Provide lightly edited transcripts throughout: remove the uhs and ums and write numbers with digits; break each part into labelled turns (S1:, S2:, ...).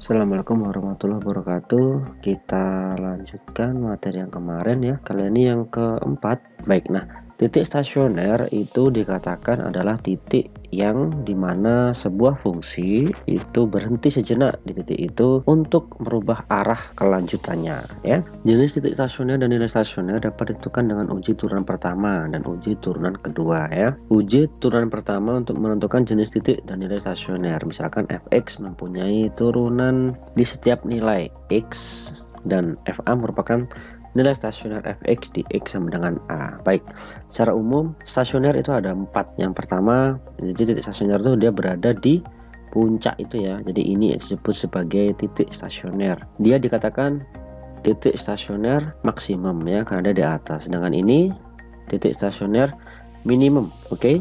S1: Assalamualaikum warahmatullahi wabarakatuh. Kita lanjutkan materi yang kemarin ya. Kali ini yang keempat. Baik, nah titik stasioner itu dikatakan adalah titik yang dimana sebuah fungsi itu berhenti sejenak di titik itu untuk merubah arah kelanjutannya ya. Jenis titik stasioner dan nilai stasioner dapat ditentukan dengan uji turunan pertama dan uji turunan kedua ya. Uji turunan pertama untuk menentukan jenis titik dan nilai stasioner. Misalkan fx mempunyai turunan di setiap nilai x dan fa merupakan nilai stasioner fx di x sama dengan a. Baik, secara umum stasioner itu ada 4. Yang pertama, jadi titik stasioner itu dia berada di puncak itu ya. Jadi ini disebut sebagai titik stasioner. Dia dikatakan titik stasioner maksimum ya karena ada di atas. Sedangkan ini titik stasioner minimum. Oke.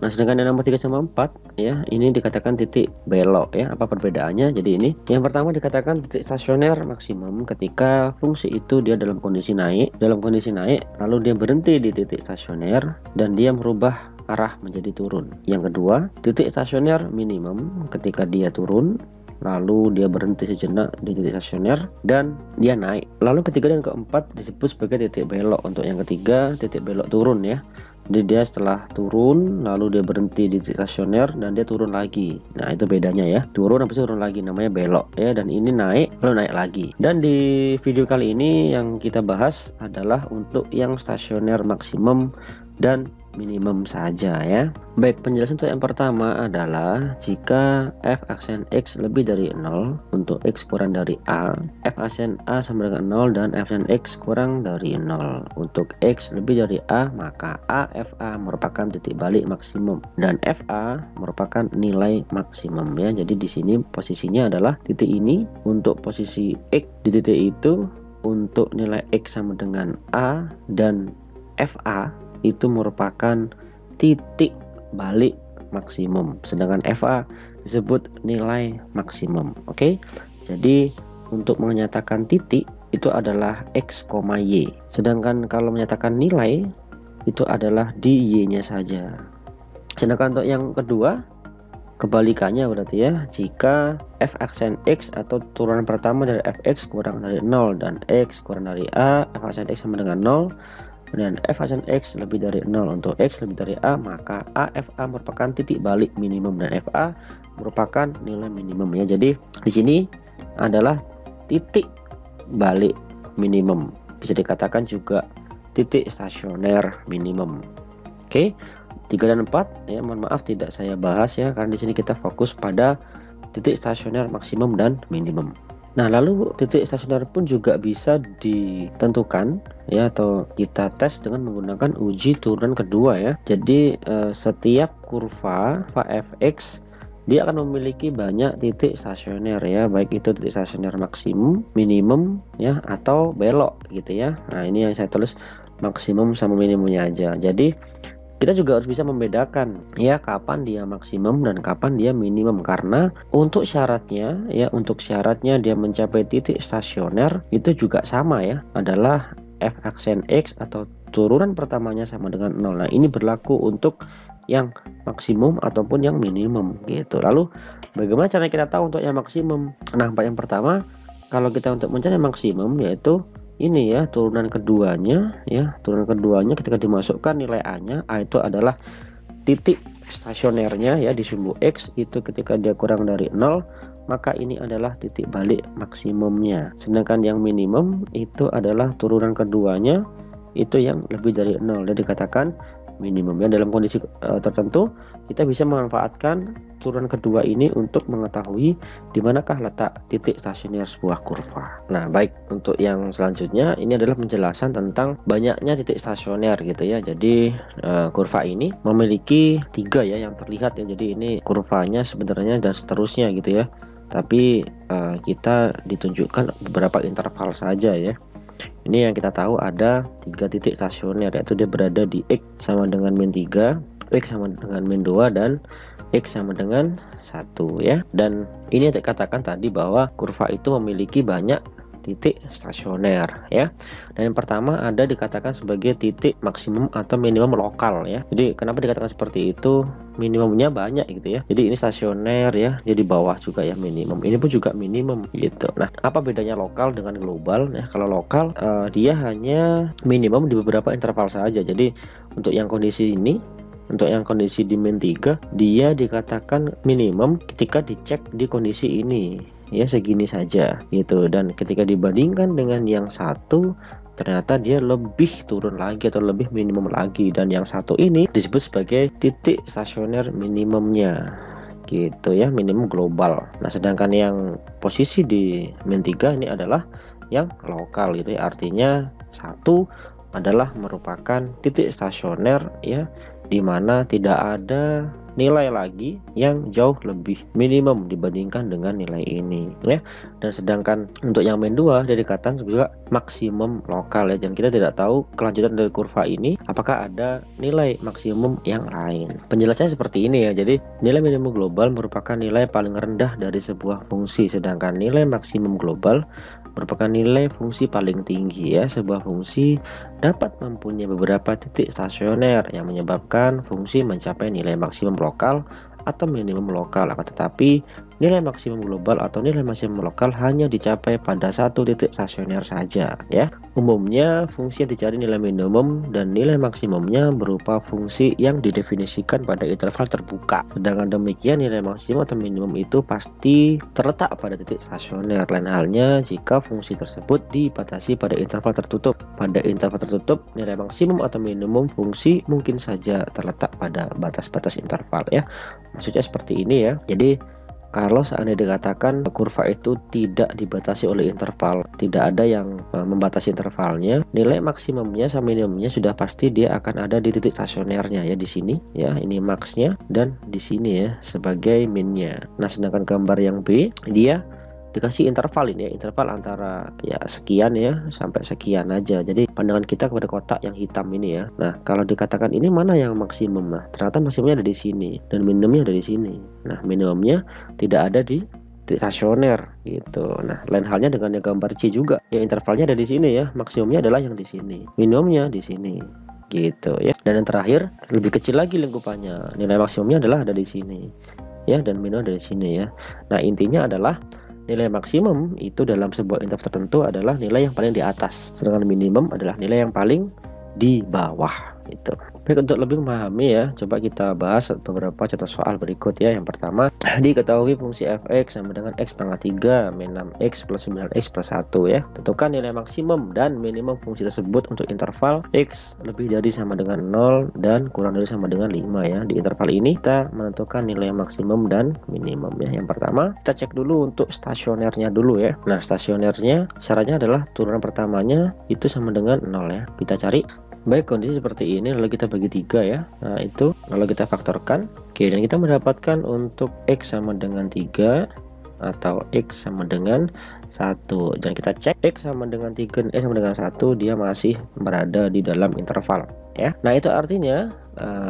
S1: Nah, sedangkan yang nomor 3 sama 4 ya, ini dikatakan titik belok ya. Apa perbedaannya? Jadi ini yang pertama dikatakan titik stasioner maksimum ketika fungsi itu dia dalam kondisi naik, lalu dia berhenti di titik stasioner dan dia merubah arah menjadi turun. Yang kedua, titik stasioner minimum ketika dia turun lalu dia berhenti sejenak di titik stasioner dan dia naik. Lalu ketiga dan keempat disebut sebagai titik belok. Untuk yang ketiga, titik belok turun ya. Jadi dia setelah turun lalu dia berhenti di titik stasioner dan dia turun lagi. Nah, itu bedanya ya. Turun habis itu turun lagi namanya belok ya, dan ini naik lalu naik lagi. Dan di video kali ini yang kita bahas adalah untuk yang stasioner maksimum dan minimum saja ya. Baik, penjelasan untuk yang pertama adalah jika f aksen x lebih dari 0 untuk x kurang dari a, f aksen a sama dengan 0 dan f aksen x kurang dari 0 untuk x lebih dari a, maka a fa merupakan titik balik maksimum dan fa merupakan nilai maksimum ya. Jadi di sini posisinya adalah titik ini untuk posisi x di titik itu untuk nilai x sama dengan a, dan fa itu merupakan titik balik maksimum, sedangkan fa disebut nilai maksimum. Oke, jadi untuk menyatakan titik itu adalah x, y, sedangkan kalau menyatakan nilai itu adalah di y-nya saja. Sedangkan untuk yang kedua kebalikannya berarti ya, jika f aksen x atau turunan pertama dari fx kurang dari 0 dan x kurang dari a, f aksen x sama dengan 0 dan f aksen x lebih dari 0 untuk x lebih dari a, maka fa merupakan titik balik minimum dan fa merupakan nilai minimum ya. Jadi di sini adalah titik balik minimum, bisa dikatakan juga titik stasioner minimum. Oke, 3 dan 4 ya, mohon maaf tidak saya bahas ya karena di sini kita fokus pada titik stasioner maksimum dan minimum. Nah, lalu titik stasioner pun juga bisa ditentukan ya, atau kita tes dengan menggunakan uji turunan kedua ya. Jadi setiap kurva fx dia akan memiliki banyak titik stasioner ya, baik itu titik stasioner maksimum, minimum ya, atau belok gitu ya. Nah, ini yang saya tulis maksimum sama minimumnya aja. Jadi kita juga harus bisa membedakan ya kapan dia maksimum dan kapan dia minimum, karena untuk syaratnya ya, dia mencapai titik stasioner itu juga sama ya, adalah f aksen x atau turunan pertamanya sama dengan 0. Nah, ini berlaku untuk yang maksimum ataupun yang minimum gitu. Lalu bagaimana cara kita tahu untuk yang maksimum? Nah, yang pertama, kalau kita untuk mencari maksimum yaitu ini ya, turunan keduanya ya, ketika dimasukkan nilai a-nya, a itu adalah titik stasionernya ya di sumbu x itu ketika dia kurang dari 0, maka ini adalah titik balik maksimumnya. Sedangkan yang minimum itu adalah turunan keduanya itu yang lebih dari 0, dan dikatakan minimum ya. Dalam kondisi tertentu kita bisa memanfaatkan turunan kedua ini untuk mengetahui di manakah letak titik stasioner sebuah kurva. Nah, baik, untuk yang selanjutnya ini adalah penjelasan tentang banyaknya titik stasioner gitu ya. Jadi kurva ini memiliki 3 ya yang terlihat ya. Jadi ini kurvanya sebenarnya dan seterusnya gitu ya, tapi kita ditunjukkan beberapa interval saja ya. Ini yang kita tahu ada 3 titik stasioner, yaitu dia berada di x sama dengan min 3, x sama dengan min 2, dan x sama dengan 1 ya. Dan ini dikatakan tadi bahwa kurva itu memiliki banyak titik stasioner ya. Dan yang pertama ada dikatakan sebagai titik maksimum atau minimum lokal ya. Jadi kenapa dikatakan seperti itu? Minimumnya banyak gitu ya. Jadi ini stasioner ya, jadi bawah juga ya minimum. Ini pun juga minimum gitu. Nah, apa bedanya lokal dengan global? Nah, kalau lokal dia hanya minimum di beberapa interval saja. Jadi untuk yang kondisi ini, untuk yang kondisi di min 3 dia dikatakan minimum ketika dicek di kondisi ini ya, segini saja gitu. Dan ketika dibandingkan dengan yang satu ternyata dia lebih turun lagi atau lebih minimum lagi, dan yang satu ini disebut sebagai titik stasioner minimumnya gitu ya, minimum global. Nah, sedangkan yang posisi di min 3 ini adalah yang lokal gitu ya, artinya satu adalah merupakan titik stasioner ya, dimana tidak ada nilai lagi yang jauh lebih minimum dibandingkan dengan nilai ini ya. Dan sedangkan untuk yang min 2 dia dikatakan juga maksimum lokal ya, dan kita tidak tahu kelanjutan dari kurva ini apakah ada nilai maksimum yang lain. Penjelasannya seperti ini ya. Jadi nilai minimum global merupakan nilai paling rendah dari sebuah fungsi, sedangkan nilai maksimum global merupakan nilai fungsi paling tinggi ya. Sebuah fungsi dapat mempunyai beberapa titik stasioner yang menyebabkan fungsi mencapai nilai maksimum lokal atau minimum lokal, akan tetapi nilai maksimum global atau nilai maksimum lokal hanya dicapai pada satu titik stasioner saja ya. Umumnya fungsi yang dicari nilai minimum dan nilai maksimumnya berupa fungsi yang didefinisikan pada interval terbuka. Sedangkan demikian nilai maksimum atau minimum itu pasti terletak pada titik stasioner. Lain halnya jika fungsi tersebut dibatasi pada interval tertutup. Pada interval tertutup nilai maksimum atau minimum fungsi mungkin saja terletak pada batas-batas interval ya. Maksudnya seperti ini ya. Jadi kalau seandainya dikatakan kurva itu tidak dibatasi oleh interval, tidak ada yang membatasi intervalnya, nilai maksimumnya sama minimumnya sudah pasti dia akan ada di titik stasionernya ya, di sini ya, ini maxnya, dan di sini ya sebagai minnya. Nah, sedangkan gambar yang B dia dikasih interval ini ya, interval antara ya sekian ya sampai sekian aja. Jadi pandangan kita kepada kotak yang hitam ini ya. Nah, kalau dikatakan ini mana yang maksimum, nah ternyata maksimumnya ada di sini dan minimumnya ada di sini. Nah, minimumnya tidak ada di stasioner gitu. Nah, lain halnya dengan yang gambar C juga. Ya, intervalnya ada di sini ya, maksimumnya adalah yang di sini, minimumnya di sini gitu ya. Dan yang terakhir lebih kecil lagi lingkupannya, nilai maksimumnya adalah ada di sini ya, dan minimum ada di sini ya. Nah, intinya adalah nilai maksimum itu dalam sebuah interval tertentu adalah nilai yang paling di atas, sedangkan minimum adalah nilai yang paling di bawah itu. Baik, untuk lebih memahami ya, coba kita bahas beberapa contoh soal berikut ya. Yang pertama, diketahui fungsi fx sama dengan x pangkat 3 min 6x plus 9x plus 1 ya. Tentukan nilai maksimum dan minimum fungsi tersebut untuk interval x lebih dari sama dengan 0 dan kurang dari sama dengan 5 ya. Di interval ini kita menentukan nilai maksimum dan minimum ya. Yang pertama, kita cek dulu untuk stasionernya dulu ya. Nah, stasionernya syaratnya adalah turunan pertamanya itu sama dengan 0 ya. Kita cari. Baik, kondisi seperti ini lalu kita bagi 3 ya. Nah, itu lalu kita faktorkan. Oke, dan kita mendapatkan untuk x sama dengan 3 atau x sama dengan 1. Dan kita cek x sama dengan 3 dan x sama dengan 1 dia masih berada di dalam interval ya. Nah, itu artinya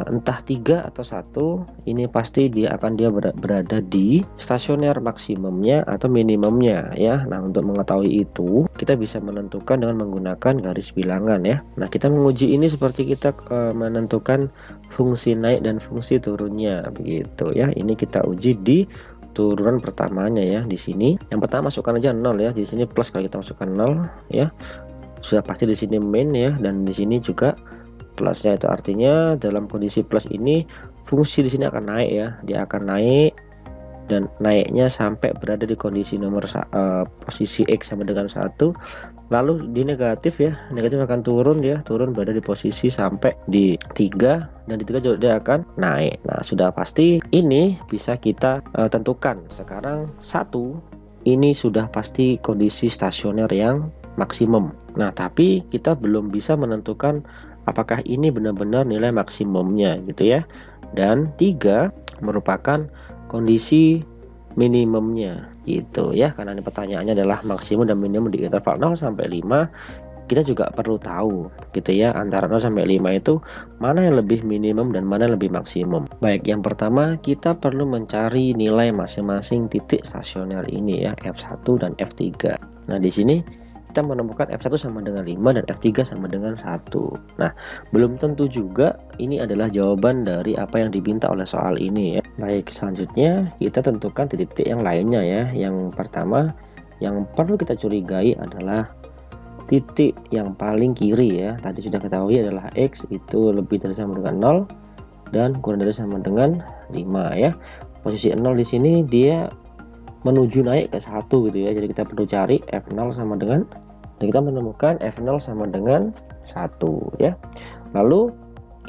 S1: entah 3 atau 1 ini pasti dia akan berada di stasioner maksimumnya atau minimumnya ya. Nah, untuk mengetahui itu kita bisa menentukan dengan menggunakan garis bilangan ya. Nah, kita menguji ini seperti kita menentukan fungsi naik dan fungsi turunnya begitu ya. Ini kita uji di turunan pertamanya ya. Di sini yang pertama masukkan aja 0 ya, di sini plus kalau kita masukkan 0 ya. Sudah pasti di sini min ya, dan di sini juga plusnya. Itu artinya dalam kondisi plus ini fungsi di sini akan naik ya, dia akan naik dan naiknya sampai berada di kondisi nomor posisi x sama dengan 1. Lalu di negatif ya, negatif akan turun ya, turun berada di posisi sampai di 3, dan di 3 juga dia akan naik. Nah, sudah pasti ini bisa kita tentukan. Sekarang 1 ini sudah pasti kondisi stasioner yang maksimum. Nah, tapi kita belum bisa menentukan apakah ini benar-benar nilai maksimumnya gitu ya. Dan 3 merupakan kondisi minimumnya gitu ya, karena ini pertanyaannya adalah maksimum dan minimum di interval 0 sampai 5. Kita juga perlu tahu gitu ya, antara 0 sampai 5 itu mana yang lebih minimum dan mana yang lebih maksimum. Baik, yang pertama kita perlu mencari nilai masing-masing titik stasioner ini ya, F1 dan F3. Nah, di sini kita menemukan F1 sama dengan 5 dan F3 sama dengan 1. Nah, belum tentu juga ini adalah jawaban dari apa yang diminta oleh soal ini ya. Baik, selanjutnya kita tentukan titik-titik yang lainnya ya. Yang pertama, yang perlu kita curigai adalah titik yang paling kiri ya. Tadi sudah ketahui adalah X itu lebih dari sama dengan 0 dan kurang dari sama dengan 5 ya. Posisi 0 di sini dia menuju naik ke 1 gitu ya. Jadi kita perlu cari F0 sama dengan, dan kita menemukan F0 sama dengan 1 ya. Lalu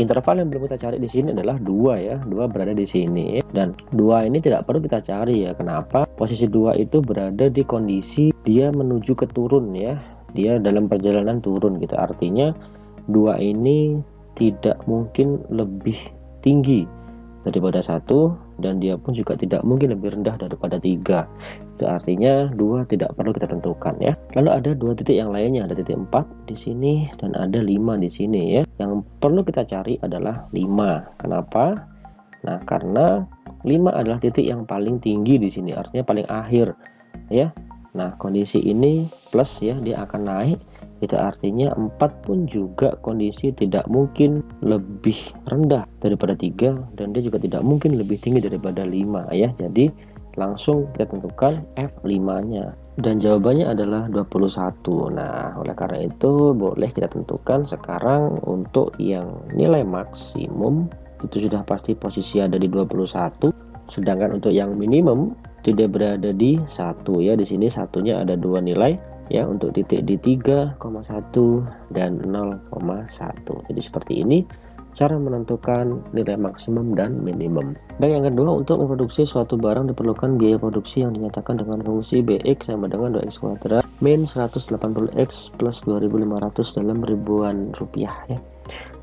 S1: interval yang belum kita cari di sini adalah 2 ya. 2 berada di sini dan 2 ini tidak perlu kita cari ya. Kenapa? Posisi 2 itu berada di kondisi dia menuju ke turun ya. Dia dalam perjalanan turun gitu. Artinya 2 ini tidak mungkin lebih tinggi daripada 1 dan dia pun juga tidak mungkin lebih rendah daripada 3. Itu artinya 2 tidak perlu kita tentukan ya. Lalu ada 2 titik yang lainnya, ada titik 4 di sini dan ada 5 di sini ya. Yang perlu kita cari adalah 5. Kenapa? Nah, karena 5 adalah titik yang paling tinggi di sini, artinya paling akhir ya. Nah, kondisi ini plus ya, dia akan naik. Itu artinya 4 pun juga kondisi tidak mungkin lebih rendah daripada 3 dan dia juga tidak mungkin lebih tinggi daripada 5 ya. Jadi langsung kita tentukan F5-nya dan jawabannya adalah 21. Nah, oleh karena itu boleh kita tentukan sekarang untuk yang nilai maksimum itu sudah pasti posisi ada di 21. Sedangkan untuk yang minimum tidak berada di 1 ya. Di sini satunya ada 2 nilai ya, untuk titik di 3,1 dan 0,1. Jadi seperti ini cara menentukan nilai maksimum dan minimum. Baik, yang kedua, untuk memproduksi suatu barang diperlukan biaya produksi yang dinyatakan dengan fungsi Bx sama dengan 2x kuadrat min 180x plus 2500 dalam ribuan rupiah ya.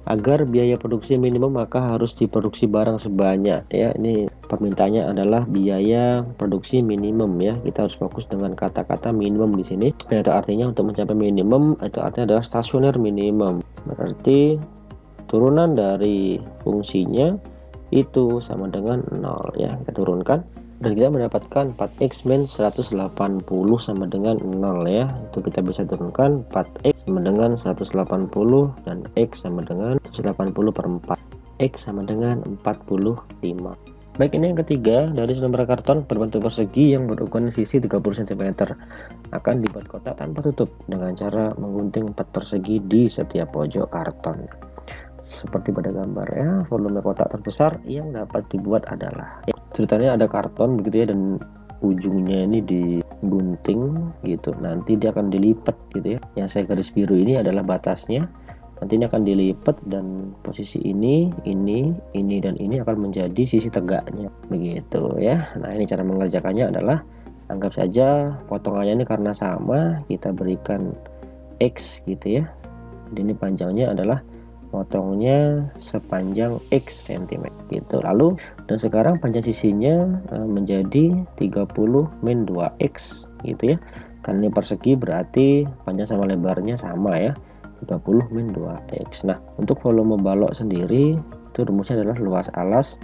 S1: Agar biaya produksi minimum maka harus diproduksi barang sebanyak ya. Ini permintaannya adalah biaya produksi minimum ya. Kita harus fokus dengan kata-kata minimum di sini. Dan itu artinya untuk mencapai minimum itu artinya adalah stasioner minimum. Berarti turunan dari fungsinya itu sama dengan 0 ya. Kita turunkan dan kita mendapatkan 4x min 180 sama dengan 0 ya. Itu kita bisa turunkan 4x sama dengan 180 dan x sama dengan 180 per 4, x sama dengan 45. Baik, ini yang ketiga, dari selembar karton berbentuk persegi yang berukuran sisi 30 cm akan dibuat kotak tanpa tutup dengan cara menggunting 4 persegi di setiap pojok karton. Seperti pada gambar ya, volume kotak terbesar yang dapat dibuat adalah ceritanya ada karton begitu ya, dan ujungnya ini digunting gitu, nanti dia akan dilipat gitu ya. Yang saya garis biru ini adalah batasnya, nanti ini akan dilipat dan posisi ini dan ini akan menjadi sisi tegaknya begitu ya. Nah, ini cara mengerjakannya adalah anggap saja potongannya ini karena sama, kita berikan X gitu ya. Ini panjangnya adalah potongnya sepanjang X cm gitu. Lalu dan sekarang panjang sisinya menjadi 30 min 2x gitu ya. Karena ini persegi berarti panjang sama lebarnya sama ya, 30 min 2x. Nah, untuk volume balok sendiri itu rumusnya adalah luas alas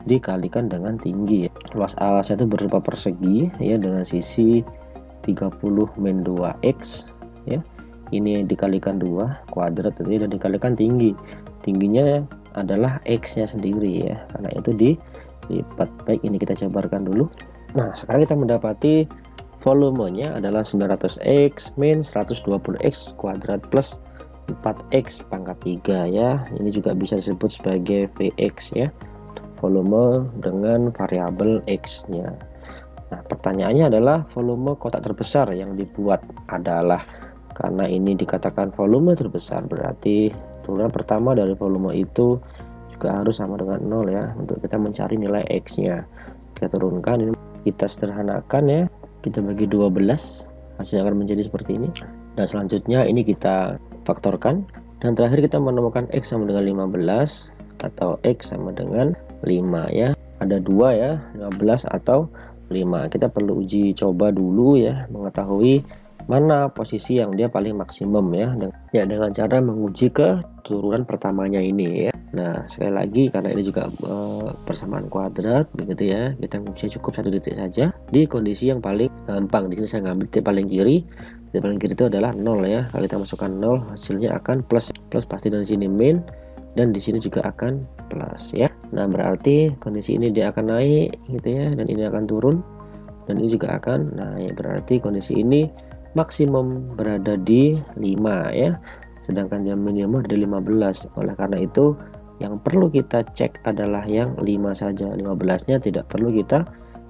S1: dikalikan dengan tinggi ya. Luas alasnya itu berupa persegi ya dengan sisi 30 min 2x ya. Ini dikalikan 2 kuadrat tadi dan dikalikan tingginya adalah x nya sendiri ya, karena itu dilipat. Baik, ini kita jabarkan dulu. Nah, sekarang kita mendapati volumenya adalah 900x min 120x kuadrat plus 4x pangkat 3 ya. Ini juga bisa disebut sebagai Vx ya, volume dengan variabel x nya. Nah, pertanyaannya adalah volume kotak terbesar yang dibuat adalah, karena ini dikatakan volume terbesar berarti turunan pertama dari volume itu juga harus sama dengan 0 ya. Untuk kita mencari nilai x nya kita turunkan, ini kita sederhanakan ya, kita bagi 12, hasilnya akan menjadi seperti ini. Dan selanjutnya ini kita faktorkan dan terakhir kita menemukan x sama dengan 15 atau x sama dengan 5 ya. Ada 2 ya, 15 atau 5. Kita perlu uji coba dulu ya, mengetahui mana posisi yang dia paling maksimum ya, dengan cara menguji ke turunan pertamanya ini ya. Nah, sekali lagi karena ini juga persamaan kuadrat begitu ya, kita menguji cukup satu titik saja. di kondisi yang paling gampang. Di sini saya ngambil titik paling kiri. Titik paling kiri itu adalah 0 ya. Kalau kita masukkan 0, hasilnya akan plus. Plus pasti dari sini min, dan di sini juga akan plus ya. Nah, berarti kondisi ini dia akan naik gitu ya, dan ini akan turun, dan ini juga akan naik. Berarti kondisi ini maksimum berada di 5 ya, sedangkan yang minimum ada di 15. Oleh karena itu yang perlu kita cek adalah yang 5 saja. 15 nya tidak perlu kita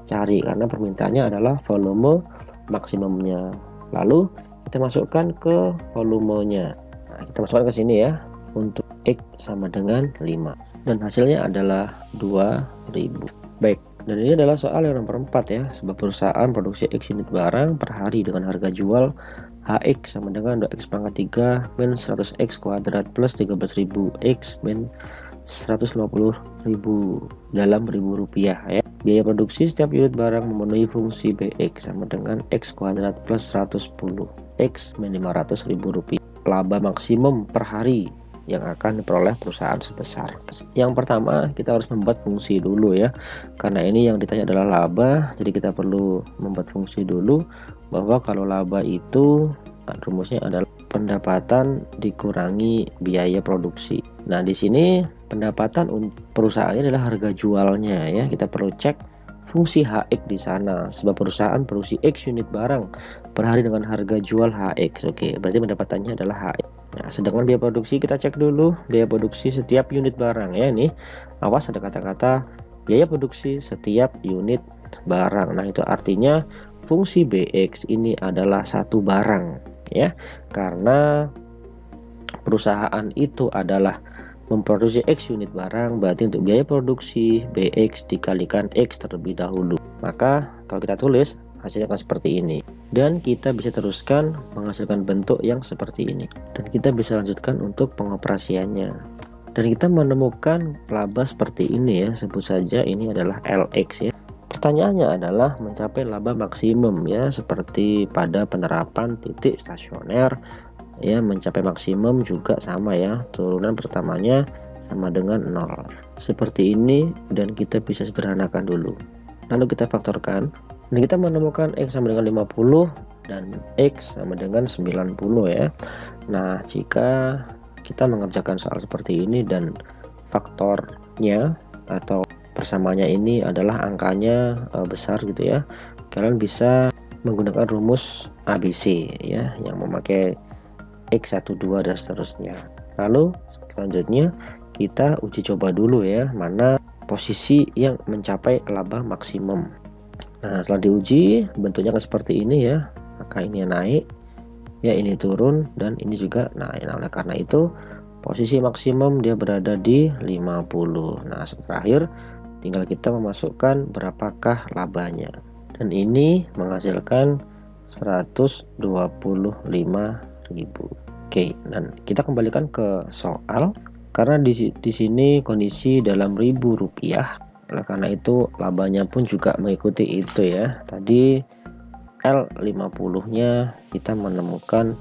S1: cari karena permintaannya adalah volume maksimumnya. Lalu kita masukkan ke volumenya. Nah, kita masukkan ke sini ya, untuk X sama dengan 5, dan hasilnya adalah 2000. Baik, dan ini adalah soal yang nomor 4 ya. Sebuah perusahaan produksi X unit barang per hari dengan harga jual HX sama dengan 2X pangkat 3 min 100X kuadrat plus 13.000 X min 150.000 dalam Rp1.000 ya. Biaya produksi setiap unit barang memenuhi fungsi BX sama dengan X kuadrat plus 110 X min 500.000 rupiah. Laba maksimum per hari yang akan diperoleh perusahaan sebesar. Yang pertama, kita harus membuat fungsi dulu ya, karena ini yang ditanya adalah laba, jadi kita perlu membuat fungsi dulu bahwa kalau laba itu rumusnya adalah pendapatan dikurangi biaya produksi. Nah, di sini pendapatan perusahaannya adalah harga jualnya ya. Kita perlu cek fungsi HX di sana. Sebab perusahaan produksi X unit barang per hari dengan harga jual HX. Oke, berarti pendapatannya adalah HX. Nah, sedangkan biaya produksi kita cek dulu biaya produksi setiap unit barang ya. Ini awas ada kata-kata biaya produksi setiap unit barang. Nah, itu artinya fungsi BX ini adalah satu barang ya, karena perusahaan itu adalah memproduksi X unit barang, berarti untuk biaya produksi BX dikalikan X terlebih dahulu. Maka kalau kita tulis hasilnya akan seperti ini, dan kita bisa teruskan menghasilkan bentuk yang seperti ini, dan kita bisa lanjutkan untuk pengoperasiannya, dan kita menemukan laba seperti ini ya. Sebut saja ini adalah LX ya. Pertanyaannya adalah mencapai laba maksimum ya, seperti pada penerapan titik stasioner ya. Mencapai maksimum juga sama ya, turunan pertamanya sama dengan 0 seperti ini, dan kita bisa sederhanakan dulu. Lalu kita faktorkan, dan kita menemukan X sama dengan 50 dan X sama dengan 90 ya. Nah, jika kita mengerjakan soal seperti ini dan faktornya atau persamanya ini adalah angkanya besar gitu ya, kalian bisa menggunakan rumus ABC ya, yang memakai X, 1, 2 dan seterusnya. Lalu selanjutnya kita uji coba dulu ya, mana posisi yang mencapai laba maksimum. Nah, setelah diuji bentuknya akan seperti ini ya, maka ini naik ya, ini turun, dan ini juga naik. Nah, oleh karena itu posisi maksimum dia berada di 50. Nah, terakhir tinggal kita memasukkan berapakah labanya, dan ini menghasilkan 125.000. Oke, dan kita kembalikan ke soal, karena di sini kondisi dalam Rp1.000. Oleh karena itu labanya pun juga mengikuti itu ya. Tadi L50 nya kita menemukan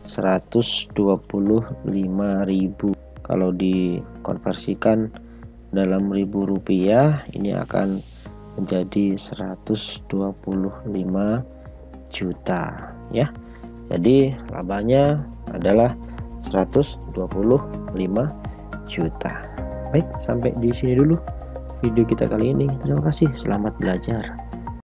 S1: 125.000. Kalau dikonversikan dalam Rp1.000 ini akan menjadi 125 juta ya. Jadi labanya adalah 125 juta. Baik, sampai di sini dulu video kita kali ini. Terima kasih, selamat belajar.